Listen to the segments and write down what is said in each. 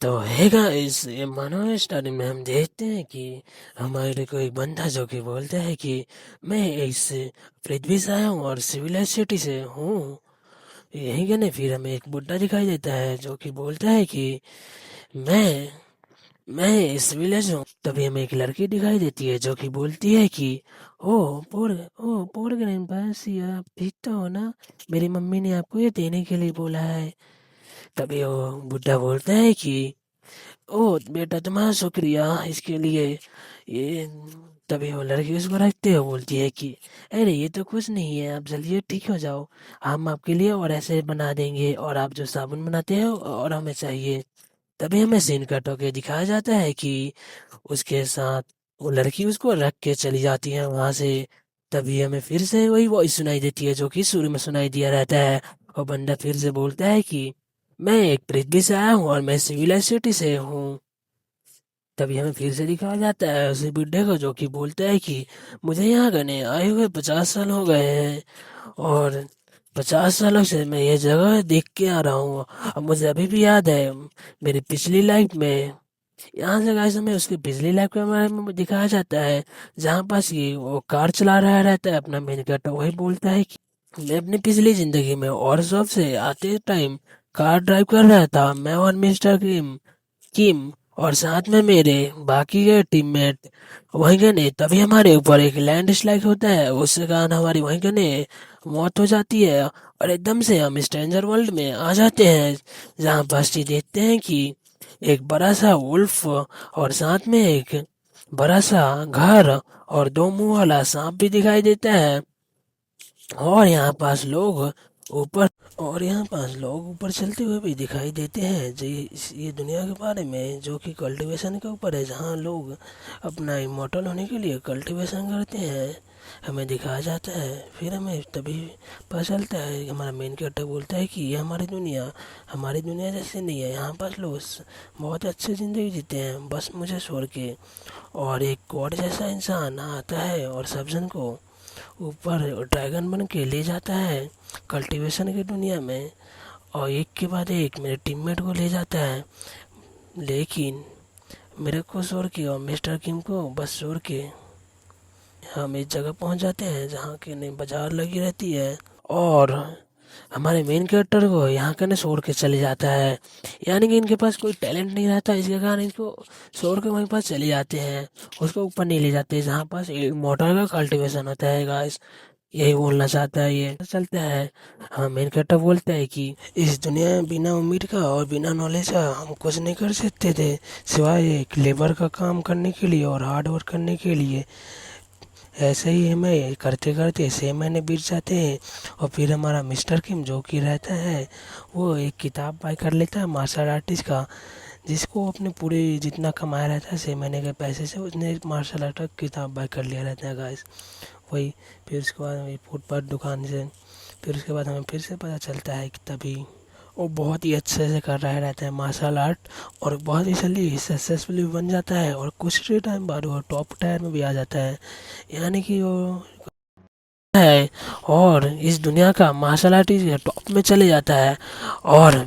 तो है गाइस, ये मानो स्टार्टिंग में हम देखते हैं कि हमारे को एक बंदा जो कि बोलता है कि मैं इस पृथ्वी से आया हूँ और सिविलाइज सिटी से हूँ। यही कहने फिर हमें एक बुड्ढा दिखाई देता है जो कि बोलता है कि मैं मैं इस विलेज हूँ। तभी हमें एक लड़की दिखाई देती है जो कि बोलती है कि ओ पोर ग्रैंडपा, आप ठीक तो हो ना? मेरी मम्मी ने आपको ये देने के लिए बोला है। तभी वो बुड्ढा बोलता है कि ओह बेटा, तुम्हारा शुक्रिया इसके लिए। ये तभी वो लड़की उसको रखते हुए बोलती है कि अरे ये तो कुछ नहीं है, आप जल्दी ठीक हो जाओ। हम आपके लिए और ऐसे बना देंगे, और आप जो साबुन बनाते हो और हमें चाहिए। तभी हमें सीन कट होके दिखाया जाता है कि उसके साथ वो लड़की उसको रख के चली जाती है वहां से। तभी हमें फिर से वही वॉइस सुनाई देती है जो कि शुरू में सुनाई दिया रहता है। और बंदा फिर से बोलता है कि मैं एक पृथ्वी से आया हूँ और मैं सिविलाइज सिटी से हूँ। तभी हमें फिर से दिखाया जाता है उसी बुड्ढे को जो कि बोलता है कि मुझे यहाँ करने आए हुए 50 साल हो गए हैं, और 50 सालों से मैं ये जगह देख के आ रहा हूँ। अब मुझे अभी भी याद है मेरी पिछली लाइफ में। यहाँ से गाइस हमें उसकी पिछली लाइफ के बारे में दिखाया जाता है, जहाँ पास ये वो कार चला रहा रहता है अपना मेन कैरेक्टर। वही बोलता है कि मैं अपनी पिछली जिंदगी में और जॉब से आते टाइम कार ड्राइव कर रहा था, मैं और मिस्टर किम किम और साथ में मेरे बाकी के टीममेट। वहीं गने तभी हमारे ऊपर एक लैंड स्लाइड होता है, उसके कारण हमारी वहीं गने मौत हो जाती है। और एकदम से हम स्ट्रेंजर वर्ल्ड में आ जाते हैं, जहाँ बस ये देखते हैं कि एक बड़ा सा वुल्फ और साथ में एक बड़ा सा घर और दो मुंह वाला सांप भी दिखाई देता है। और यहाँ पास लोग ऊपर और यहाँ पास लोग ऊपर चलते हुए भी दिखाई देते हैं। जो ये दुनिया के बारे में जो कि कल्टीवेशन के ऊपर है, जहाँ लोग अपना इमोर्टल होने के लिए कल्टीवेशन करते हैं, हमें दिखाया जाता है। फिर हमें तभी पता चलता है कि हमारा मेन कैरेक्टर बोलता है कि ये हमारी दुनिया जैसे नहीं है। यहाँ पास लोग बहुत अच्छी ज़िंदगी जीते हैं, बस मुझे छोड़ के। और एक गॉड जैसा इंसान आता है और सब्जन को ऊपर ड्रैगन बन के ले जाता है कल्टीवेशन की दुनिया में, और एक के बाद एक मेरे टीममेट को ले जाता है। लेकिन मेरे को छोड़ के और मिस्टर किम को बस छोड़ के हम इस जगह पहुंच जाते हैं जहाँ के नहीं बाजार लगी रहती है। और हमारे मेन कैरेक्टर को यहाँ का ना छोड़ के चले जाता है। यानी कि इनके पास कोई टैलेंट नहीं रहता, इसके कारण इनको छोड़ के वहीं पास चले जाते हैं। उसको ऊपर नहीं ले जाते जहाँ पास एक मोटर का कल्टीवेशन होता है गाइस। यही बोलना चाहता है ये चलता है। हाँ, मेन कैरेक्टर बोलता है कि इस दुनिया में बिना उम्मीद का और बिना नॉलेज का हम कुछ नहीं कर सकते थे, सिवाय एक लेबर का काम करने के लिए और हार्ड वर्क करने के लिए। ऐसे ही हमें करते करते 6 महीने बीत जाते हैं। और फिर हमारा मिस्टर किम जो कि रहता है, वो एक किताब बाय कर लेता है मार्शल आर्टिस्ट का, जिसको अपने पूरे जितना कमाया रहता है 6 महीने के पैसे से उसने एक मार्शल आर्ट का किताब बाय कर लिया रहता है गाइस। वही फिर उसके बाद वही फुटपाथ दुकान से फिर उसके बाद हमें फिर से पता चलता है कि तभी वो बहुत ही अच्छे से कर रहा रहता है मार्शल आर्ट, और बहुत ही जल्दी सक्सेसफुली बन जाता है, और कुछ ही टाइम बाद वो टॉप टायर में भी आ जाता है। यानी कि वो है और इस दुनिया का मार्शल आर्टिस्ट टॉप में चले जाता है। और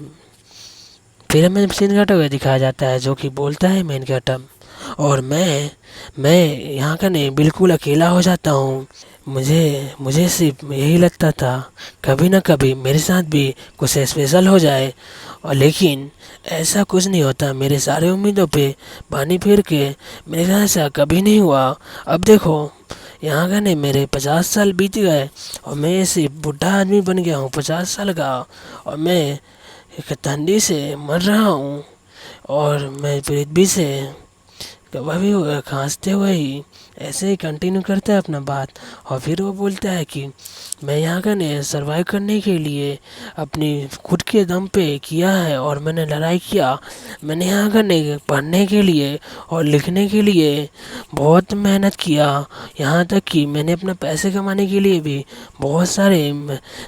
फिर हमें सीन कट हुए दिखाया जाता है जो कि बोलता है मेन कैरेक्टर, और मैं यहाँ का नहीं बिल्कुल अकेला हो जाता हूँ। मुझे मुझे सिर्फ यही लगता था कभी ना कभी मेरे साथ भी कुछ स्पेशल हो जाए, और लेकिन ऐसा कुछ नहीं होता। मेरे सारे उम्मीदों पे पानी फिर के मेरे साथ ऐसा कभी नहीं हुआ। अब देखो, यहाँ का नहीं मेरे 50 साल बीत गए और मैं सिर्फ बुढ़ा आदमी बन गया हूँ 50 साल का, और मैं एक ठंडी से मर रहा हूँ। और मैं पृथ्वी से कभी भी खांसते हुए ही ऐसे ही कंटिन्यू करता है अपना बात। और फिर वो बोलता है कि मैं यहाँ का ने सरवाइव करने के लिए अपनी खुद के दम पे किया है, और मैंने लड़ाई किया। मैंने यहाँ का ने पढ़ने के लिए और लिखने के लिए बहुत मेहनत किया। यहाँ तक कि मैंने अपना पैसे कमाने के लिए भी बहुत सारे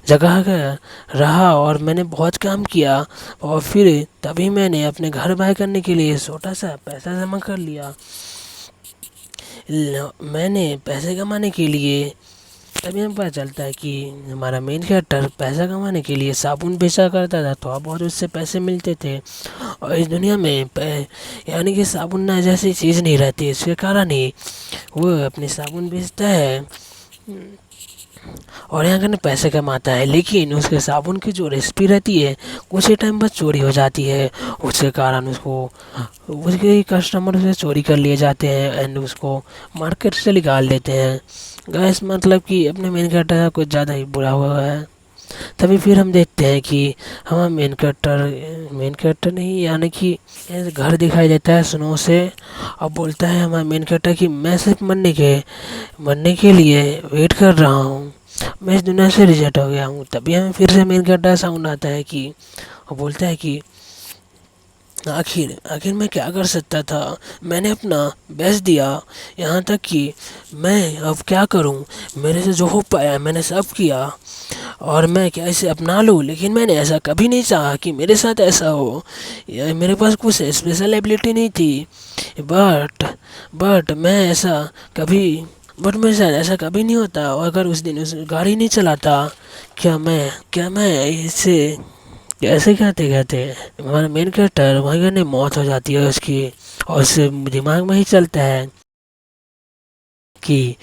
जगह का रहा, और मैंने बहुत काम किया। और फिर तभी मैंने अपने घर बाय करने के लिए छोटा सा पैसा जमा कर लिया। मैंने पैसे कमाने के लिए तभी हमें पता चलता है कि हमारा मेन कैरेक्टर पैसा कमाने के लिए साबुन बेचा करता था, थोड़ा बहुत उससे पैसे मिलते थे। और इस दुनिया में यानी कि साबुन ना जैसी चीज़ नहीं रहती, इसके कारण ही वो अपने साबुन बेचता है और यहाँ करने पैसे कमाता है। लेकिन उसके साबुन की जो रेसिपी रहती है कुछ ही टाइम बाद चोरी हो जाती है। उसके कारण उसको उसके कस्टमर उसे चोरी कर लिए जाते हैं एंड उसको मार्केट से निकाल देते हैं। गैस मतलब कि अपने मेन कैरेक्टर कुछ ज़्यादा ही बुरा हुआ है। तभी फिर हम देखते हैं कि हमारा मेन कैरेक्टर नहीं यानी कि घर दिखाई देता है स्नो से। अब बोलता है हमारा मेन कैरेक्टर कि मैं सिर्फ मरने के लिए वेट कर रहा हूँ, मैं इस दुनिया से रिजेक्ट हो गया हूँ। तभी हमें फिर से मेन कैरेक्टर साउंड आता है कि वो बोलता है कि आखिर आखिर मैं क्या कर सकता था, मैंने अपना बेस्ट दिया, यहाँ तक कि मैं अब क्या करूँ, मेरे से जो हो पाया मैंने सब किया और मैं क्या इसे अपना लूँ। लेकिन मैंने ऐसा कभी नहीं चाहा कि मेरे साथ ऐसा हो, या मेरे पास कुछ स्पेशल एबिलिटी नहीं थी। बट मैं ऐसा कभी बट मेरे साथ ऐसा कभी नहीं होता। और अगर उस दिन उस गाड़ी नहीं चलाता, क्या मैं इससे कैसे कहते कहते हमारा मेन कैरेक्टर वहीं करने मौत हो जाती है उसकी। और उससे दिमाग में ही चलता है कि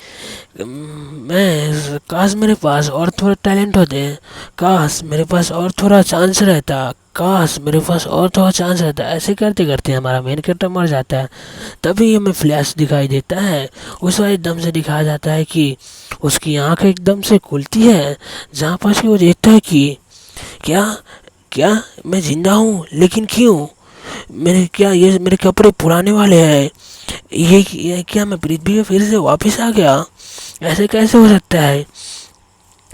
मैं काश मेरे पास और थोड़ा टैलेंट होते, काश मेरे पास और थोड़ा चांस रहता, काश मेरे पास और थोड़ा चांस रहता। ऐसे करते करते हमारा मेन कैरेक्टर मर जाता है। तभी हमें फ्लैश दिखाई देता है। उस वक्त एकदम से दिखाया जाता है कि उसकी आंख एकदम से खुलती है, जहाँ पर वो देखता है कि क्या क्या मैं जिंदा हूँ, लेकिन क्यों, ये मेरे कपड़े पुराने वाले हैं, ये क्या मैं पृथ्वी पे फिर से वापस आ गया, ऐसे कैसे हो सकता है।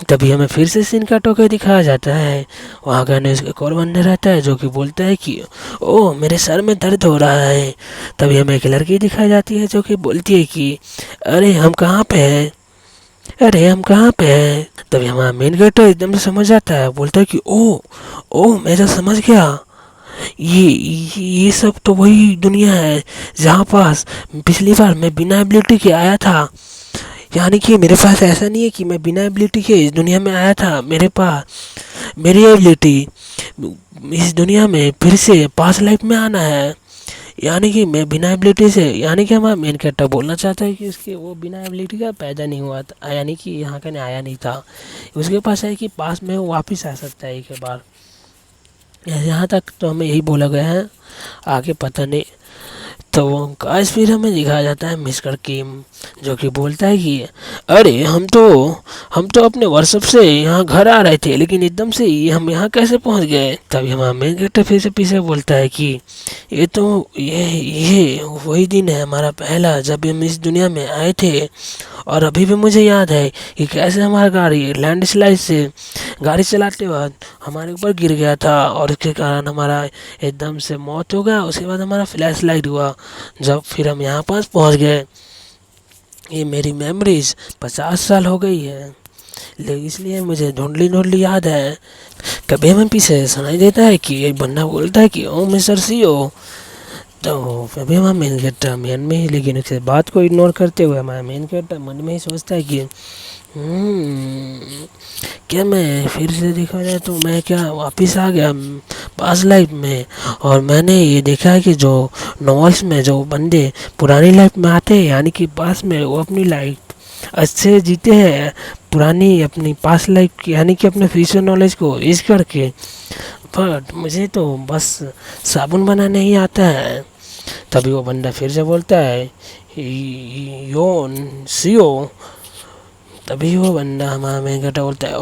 तभी हमें फिर से सीन कट होकर दिखाया जाता है। वहाँ का एक और बंदा रहता है जो कि बोलता है कि ओ मेरे सर में दर्द हो रहा है। तभी हमें एक लड़की दिखाई जाती है जो कि बोलती है कि अरे हम कहाँ पे हैं, अरे हम कहाँ पे हैं। तभी हमारा मेन कैरेक्टर एकदम से समझ आता है, बोलता है कि ओ मैं तो समझ गया, ये सब तो वही दुनिया है जहाँ पास पिछली बार मैं बिना एबिलिटी के आया था। यानी कि मेरे पास ऐसा नहीं है कि मैं बिना एबिलिटी के इस दुनिया में आया था, मेरे पास मेरी एबिलिटी इस दुनिया में फिर से पास लाइफ में आना है। यानी कि मैं बिना एबिलिटी से, यानी कि हमारा मेन कैरेक्टर बोलना चाहता है कि उसके वो बिना एबिलिटी का पैदा नहीं हुआ था, यानी कि यहाँ का आया नहीं था। उसके पास है कि पास में वो वापस आ सकता है एक बार। यहाँ तक तो हमें यही बोला गया है, आगे पता नहीं। तो आज फिर हमें दिखाया जाता है मिस्टर किम जो कि बोलता है कि अरे हम तो अपने वर्कशॉप से यहाँ घर आ रहे थे, लेकिन एकदम से ही हम यहाँ कैसे पहुँच गए। तभी हमारा मेन कैरेक्टर फिर से पीछे बोलता है कि ये वही दिन है हमारा पहला जब हम इस दुनिया में आए थे। और अभी भी मुझे याद है कि कैसे हमारा गाड़ी लैंड स्लाइड से गाड़ी चलाते वक्त हमारे ऊपर गिर गया था और इसके कारण हमारा एकदम से मौत हो गया। उसके बाद हमारा फ्लैश लाइट हुआ जब फिर हम यहाँ पास पहुँच गए। ये मेरी मेमोरीज 50 साल हो गई है, लेकिन इसलिए मुझे ढूंढली ढूंढली याद है। कभी हमें पीछे सुनाई देता है कि एक बंदा बोलता है कि ओ मिस्टर सीओ। तो अभी हमारा मेन कैरेक्टर मन में ही, लेकिन उसके बात को इग्नोर करते हुए हमारा मेन कैरेक्टर मन में ही सोचता है कि क्या मैं फिर से देखा जाए तो मैं क्या वापस आ गया पास लाइफ में। और मैंने ये देखा है कि जो नॉवेल्स में जो बंदे पुरानी लाइफ में आते हैं, यानी कि पास में, वो अपनी लाइफ अच्छे जीते हैं, पुरानी अपनी पास लाइफ यानी कि अपने फ्यूचर नॉलेज को यूज करके। बट मुझे तो बस साबुन बनाने ही आता है। तभी वो बंदा फिर से बोलता है यो सीओ। तभी वो बंदा हमारा मेन कैरेक्टर बोलता है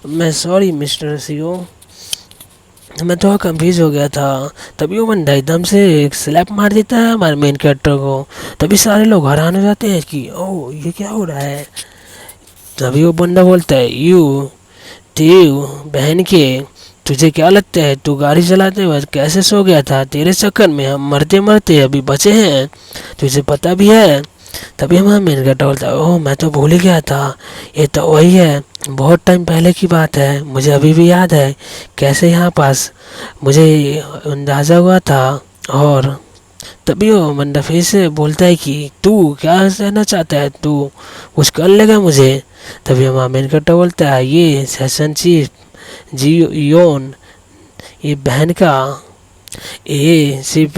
मैं सॉरी मिस्टर सीओ, मैं थोड़ा कंफ्यूज हो गया था। तभी वो बंदा एकदम से एक स्लैप मार देता है हमारे मेन कैरेक्टर को। तभी सारे लोग हैरान हो जाते हैं कि ओह ये क्या हो रहा है। तभी वो बंदा बोलता है तेव बहन के, तुझे क्या लगता है तू गाड़ी चलाते वक्त कैसे सो गया था, तेरे चक्कर में हम मरते मरते अभी बचे हैं, तुझे पता भी है। तभी हमारा मेन कैरेक्टर बोलता है ओह मैं तो भूल ही गया था, ये तो वही है, बहुत टाइम पहले की बात है, मुझे अभी भी याद है कैसे यहाँ पास मुझे अंदाज़ा हुआ था। और तभी वो बंदा फिर से बोलता है कि तू क्या कहना चाहता है, तू कुछ कर लेगा मुझे। तभी हमारा मेन कैरेक्टर बोलता है ये सेशन चीफ जियोन, ये बहन का, ये सिर्फ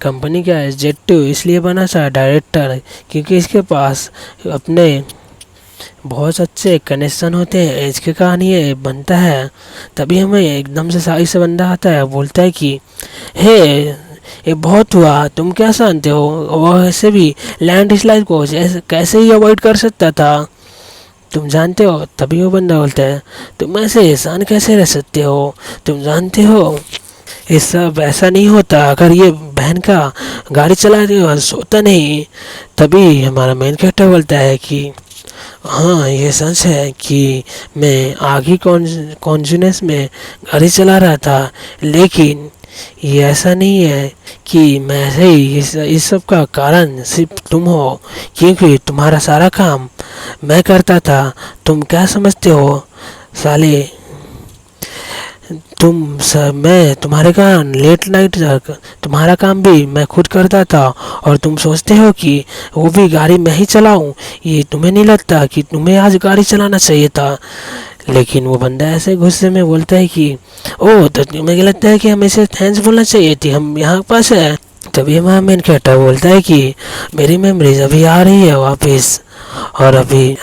कंपनी का एग्जेक्टिव इसलिए बना था डायरेक्टर क्योंकि इसके पास अपने बहुत अच्छे कनेक्शन होते हैं, इसके कारण ये बनता है। तभी हमें एकदम से साइड से बंदा आता है, बोलता है कि हे ये बहुत हुआ, तुम क्या जानते हो, वो ऐसे भी लैंड स्लाइड को कैसे ही अवॉइड कर सकता था, तुम जानते हो। तभी वो बंदा बोलता है तुम ऐसे एहसान कैसे रह सकते हो, तुम जानते हो ये सब ऐसा नहीं होता अगर ये बहन का गाड़ी चला रही हो सोता नहीं। तभी हमारा मेन कैरेक्टर बोलता है कि हाँ ये सच है कि मैं आगे कॉन्जुनेस में गाड़ी चला रहा था, लेकिन ये ऐसा नहीं है कि मैं ऐसे ही इस सब का कारण सिर्फ तुम हो, क्योंकि तुम्हारा सारा काम मैं करता था। तुम क्या समझते हो साले, मैं तुम्हारे कारण लेट नाइट तक तुम्हारा काम भी मैं खुद करता था, और तुम सोचते हो कि वो भी गाड़ी मैं ही चलाऊं। ये तुम्हें नहीं लगता कि तुम्हें आज गाड़ी चलाना चाहिए था। लेकिन वो बंदा ऐसे गुस्से में बोलता है कि ओह तो तुम्हें लगता है कि हमें इसे थैंक्स बोलना चाहिए थी, हम यहाँ पास है। तभी हमारा मेन कैरेक्टर बोलता है कि मेरी मेमोरीज अभी आ रही है वापस, और अभी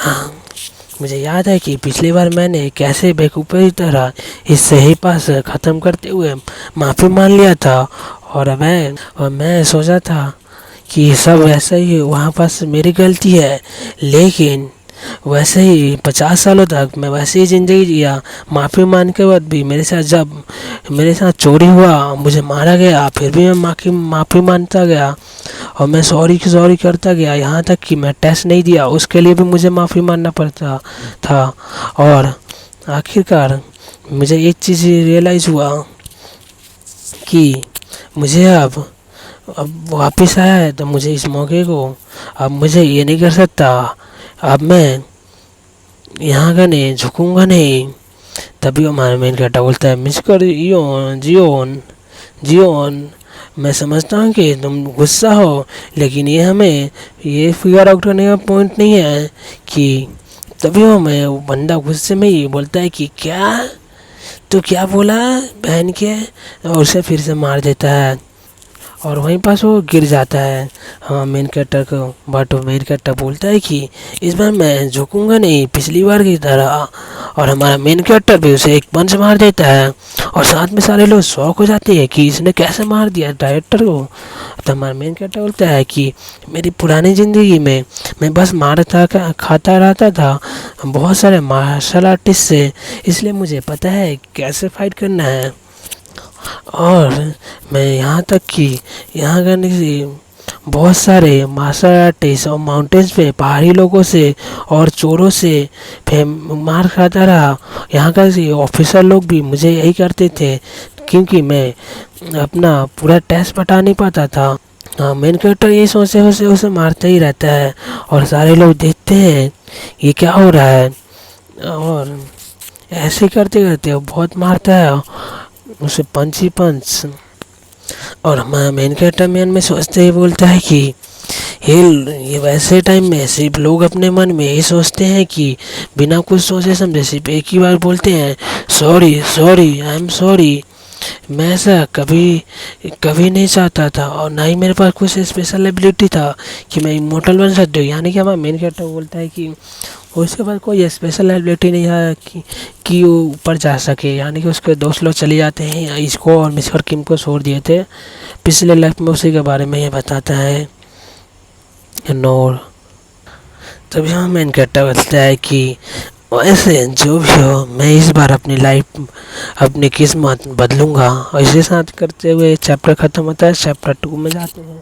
मुझे याद है कि पिछली बार मैंने कैसे बेवकूफ़ी तरह इस सही पास ख़त्म करते हुए माफ़ी मान लिया था, और मैं सोचा था कि सब वैसे ही वहाँ पास मेरी गलती है, लेकिन वैसे ही 50 सालों तक मैं वैसे ही ज़िंदगी जिया। माफ़ी मान के बाद भी मेरे साथ चोरी हुआ, मुझे मारा गया, फिर भी मैं माफ़ी मानता गया, और मैं सॉरी करता गया, यहाँ तक कि मैं टेस्ट नहीं दिया उसके लिए भी मुझे माफ़ी मानना पड़ता था। और आखिरकार मुझे एक चीज़ रियलाइज़ हुआ कि मुझे अब वापस आया है, तो मुझे इस मौके को अब मुझे ये नहीं कर सकता, अब मैं यहाँ का नहीं झुकूँगा नहीं। तभी हमारा मेन कैरेक्टर बोलता है मिस्टर जियोन, मैं समझता हूँ कि तुम गुस्सा हो, लेकिन ये फिगर आउट करने का पॉइंट नहीं है कि तभी वो बंदा गुस्से में ही बोलता है कि तो क्या बोला बहन के, और उसे फिर से मार देता है, और वहीं पास वो गिर जाता है हाँ मेन कैरेक्टर को। बट मेन कैरेक्टर बोलता है कि इस बार मैं झुकूंगा नहीं पिछली बार की तरह, और हमारा मेन कैरेक्टर भी उसे एक पंच मार देता है, और साथ में सारे लोग शॉक हो जाते हैं कि इसने कैसे मार दिया डायरेक्टर को। तो हमारा मेन कैरेक्टर बोलता है कि मेरी पुरानी ज़िंदगी में मैं बस खाता रहता था बहुत सारे मार्शल आर्टिस्ट से, इसलिए मुझे पता है कैसे फाइट करना है, और मैं यहाँ तक कि यहाँ का बहुत सारे मार्शल आर्टिस्ट और माउंटेन्स पे पहाड़ी लोगों से और चोरों से मार खाता रहा। यहाँ का ऑफिसर लोग भी मुझे यही करते थे क्योंकि मैं अपना पूरा टेस्ट बता नहीं पाता था। हाँ मेन कैरेक्टर यही सोचते उसे मारता ही रहता है, और सारे लोग देखते हैं ये क्या हो रहा है, और ऐसे करते करते वो बहुत मारता है उसे पंच ही पंच। और हमारा मेन कैरेक्टर में सोचते ही बोलता है कि ये वैसे टाइम में सिर्फ लोग अपने मन में ये सोचते हैं कि बिना कुछ सोचे समझे सिर्फ एक ही बार बोलते हैं सॉरी आई एम सॉरी। मैं ऐसा कभी नहीं चाहता था, और ना ही मेरे पास कुछ स्पेशल एबिलिटी था कि मैं इमोर्टल बन सकता हूँ। यानी कि हमारा मेन कैरेक्टर बोलता है कि उसके पास कोई स्पेशल एबिलिटी नहीं है कि वो ऊपर जा सके। यानी कि उसके दोस्त लोग चले जाते हैं, इसको और मिस्टर किम को छोड़ दिए थे पिछले लाइफ में, उसी के बारे में ये बताता है नोर। तभी हम मेन कैरेक्टर बताता है कि वैसे जो भी हो मैं इस बार अपनी किस्मत बदलूंगा। और इसी साथ करते हुए चैप्टर ख़त्म होता है। चैप्टर 2 में जाते हैं।